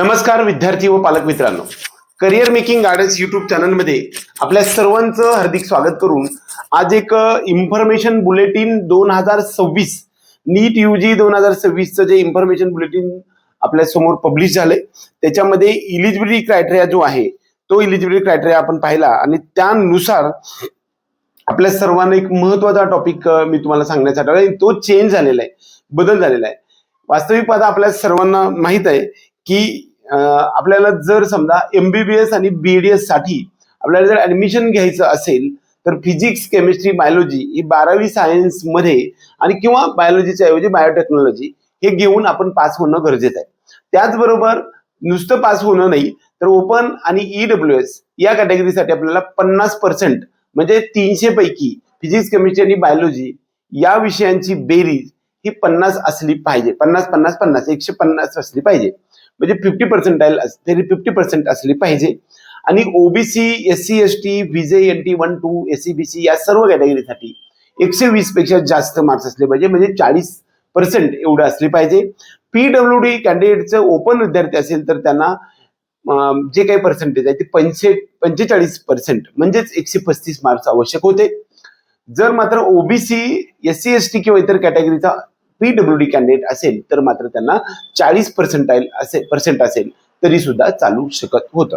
नमस्कार विद्यार्थी व पालक मित्रांनो, करिअर मेकिंग गार्डन्स युट्यूब चॅनलमध्ये आपल्या सर्वांचं हार्दिक स्वागत करून आज एक इन्फॉर्मेशन बुलेटिन 2026 नीट यूजी 2026चं जे इन्फॉर्मेशन बुलेटिन आपल्या समोर पब्लिश झालंय त्याच्यामध्ये इलिजिबिलिटी क्रायटेरिया जो आहे तो इलिजिबिलिटी क्रायटेरिया आपण पाहिला आणि त्यानुसार आपल्या सर्वांना एक महत्त्वाचा टॉपिक मी तुम्हाला सांगण्यासाठी आलोय. तो चेंज झालेला आहे, बदल झालेला आहे. वास्तविक पाहता आपल्या सर्वांना माहित आहे की आपल्याला जर समजा MBBS आणि BDS साठी आपल्याला जर ऍडमिशन घ्यायचं असेल तर फिजिक्स, केमिस्ट्री, बायोलॉजी ही 12वी सायन्स मध्ये आणि किंवा बायोलॉजीच्या ऐवजी बायोटेक्नॉलॉजी हे घेऊन आपण पास होणं गरजेचं आहे. त्याचबरोबर नुसतं पास होणं नाही तर ओपन आणि EWS या कॅटेगरीसाठी आपल्याला 50% म्हणजे 300 पैकी फिजिक्स, केमिस्ट्री आणि बायोलॉजी या विषयांची बेरीज ही 50 असली पाहिजे. 50-50-50 150 असली पाहिजे, म्हणजे 50% असली पाहिजे. आणि OBC, SC, ST, VJ, NT 1, 2, SC, BC या सर्व कॅटेगरीसाठी 120 पेक्षा जास्त मार्क्स असले पाहिजे, म्हणजे 40% एवढं असले पाहिजे. PWD कॅन्डिडेटचं ओपन विद्यार्थी असेल तर त्यांना जे काही पर्सेंटेज आहे ते 45% म्हणजेच 135 मार्क्स आवश्यक होते. जर मात्र OBC, SC, ST किंवा इतर कॅटेगरीचा PWD कॅन्डिडेट असेल तर मात्र त्यांना 40% असेल तरी सुद्धा चालू शकत होतं.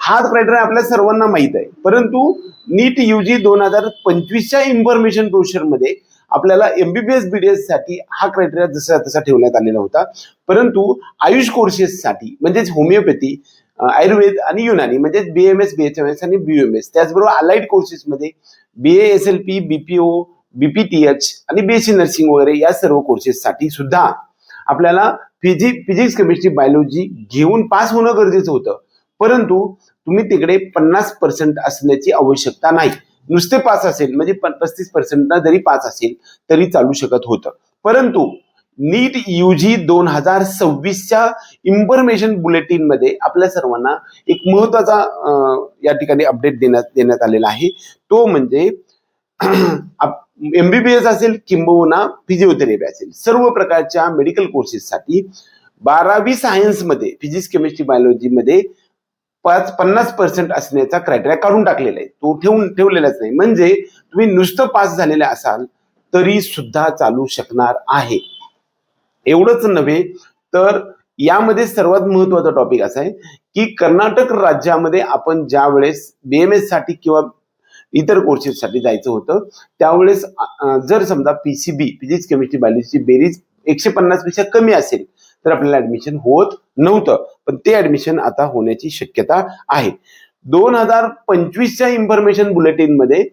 हा क्रायटेरिया आपल्या सर्वांना माहित आहे, परंतु नीट यूजी 2025च्या इन्फॉर्मेशन ब्रोशर मध्ये आपल्याला MBBS BDS साठी हा क्रायटेरिया जसा तसा ठेवण्यात आलेला होता. परंतु आयुष कोर्सेस साठी म्हणजेच होमिओपॅथी, आयुर्वेद आणि युनानी म्हणजे BMS, BHMS आणि BUMS, त्याचबरोबर अलाइड कोर्सेसमध्ये BA, SLP, BPO, BPTH आणि BSc नर्सिंग वगैरे या सर्व कोर्सेससाठी सुद्धा आपल्याला फिजिक्स, केमिस्ट्री, बायोलॉजी घेऊन पास होणं गरजेचं होतं. परंतु तुम्ही तिकडे 50% असण्याची आवश्यकता नाही. नुसते पास असेल म्हणजे 35% जरी पास असेल तरी चालू शकत होतं. परंतु नीट यूजी 2026च्या इन्फॉर्मेशन बुलेटिन मध्ये आपल्या सर्वांना एक महत्वाचा या ठिकाणी अपडेट देण्यात आलेला आहे. तो म्हणजे MBBS असेल किंबहुना फिजिओथेरपी असेल, सर्व प्रकारच्या मेडिकल कोर्सेससाठी 12वी सायन्स मध्ये फिजिक्स, केमिस्ट्री, बायोलॉजी मध्ये 50% असण्याचा क्रायटेरिया काढून टाकलेला आहे. तो ठेवलेलाच नाही. म्हणजे तुम्ही नुसतं पास झालेले असाल तरी सुद्धा चालू शकणार आहे. एवढंच नव्हे तर यामध्ये सर्वात महत्वाचा टॉपिक असा आहे की कर्नाटक राज्यामध्ये आपण ज्या वेळेस BMS साठी किंवा इतर कोर्सेससाठी जायचं होतं त्यावेळेस जर समजा PCB फिजिक्स, केमिस्ट्री, बायोलॉजीची बेरीज 150 पेक्षा कमी असेल तर आपल्याला ऍडमिशन होत नव्हतं, पण ते ऍडमिशन आता होण्याची शक्यता आहे. 2025च्या इन्फॉर्मेशन बुलेटिन मध्ये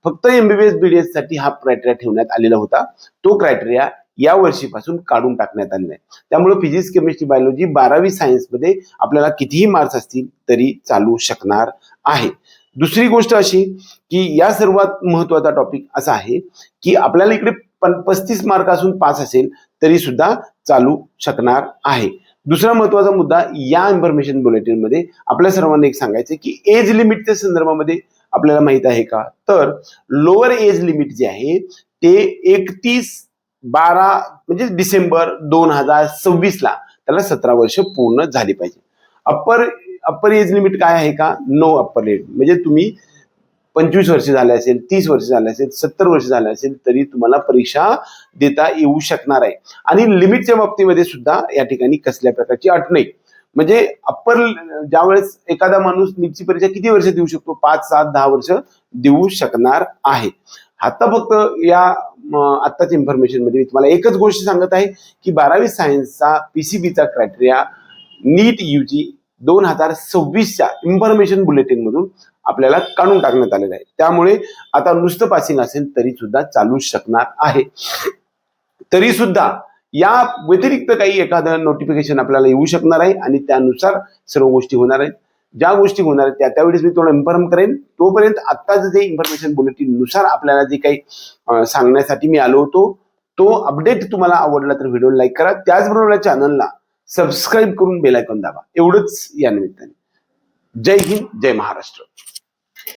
फक्त MBBS BDS साठी हा क्रायटेरिया ठेवण्यात आलेला होता. तो क्रायटेरिया या वर्षीपासून काढून टाकण्यात आलेला आहे. त्यामुळे फिजिक्स, केमिस्ट्री, बायोलॉजी 12वी सायन्स मध्ये आपल्याला कितीही मार्क्स असतील तरी चालू शकणार आहे. दुसरी गोष्ट अशी की या सर्वात महत्वाचा टॉपिक असा आहे की आपल्याला इकडे 35 मार्क असून पास असेल तरी सुद्धा चालू शकणार आहे. दुसरा महत्वाचा मुद्दा या इन्फॉर्मेशन बुलेटिन मध्ये आपल्या सर्वांना एक सांगायचं की एज लिमिटच्या संदर्भामध्ये आपल्याला माहित आहे का, तर लोअर एज लिमिट जे आहे ते 31/12 म्हणजे डिसेंबर 2026 ला त्याला 17 वर्ष पूर्ण झाली पाहिजे. अप्पर एज लिमिट काय आहे का, नो अप्पर एज, म्हणजे तुम्ही 25 वर्ष झाले असेल, 30 वर्ष झाले असेल, 70 वर्ष झाले असेल तरी तुम्हाला परीक्षा देता येऊ शकणार आहे. आणि लिमिटच्या बाबतीमध्ये सुद्धा या ठिकाणी कसल्या प्रकारची अट नाही. म्हणजे ज्यावेळेस एखादा माणूस नीटची परीक्षा किती वर्ष देऊ शकतो, 5, 7, 10 वर्ष देऊ शकणार आहे. आता फक्त या आत्ताच्या इन्फॉर्मेशन मध्ये मी तुम्हाला एकच गोष्ट सांगत आहे की 12वी सायन्सचा PCBचा क्रायटेरिया नीट यूजी 2026च्या इन्फॉर्मेशन बुलेटिन मधून आपल्याला काढून टाकण्यात आलेलं आहे. त्यामुळे आता नुसतं पासिंग असेल तरी सुद्धा चालू शकणार आहे. तरी सुद्धा या व्यतिरिक्त काही एखादं नोटिफिकेशन आपल्याला येऊ शकणार आहे आणि त्यानुसार सर्व गोष्टी होणार आहेत. ज्या गोष्टी होणार आहेत त्यावेळेस मी तुम्हाला इन्फॉर्म करेन. तोपर्यंत आत्ताच जे इन्फॉर्मेशन बुलेटिन नुसार आपल्याला जे काही सांगण्यासाठी मी आलो होतो तो अपडेट तुम्हाला आवडला तर व्हिडिओ लाईक करा. त्याचबरोबर चॅनलला सबस्क्राईब करून बेल आयकॉन दाबा. एवढंच या निमित्ताने. जय हिंद, जय महाराष्ट्र.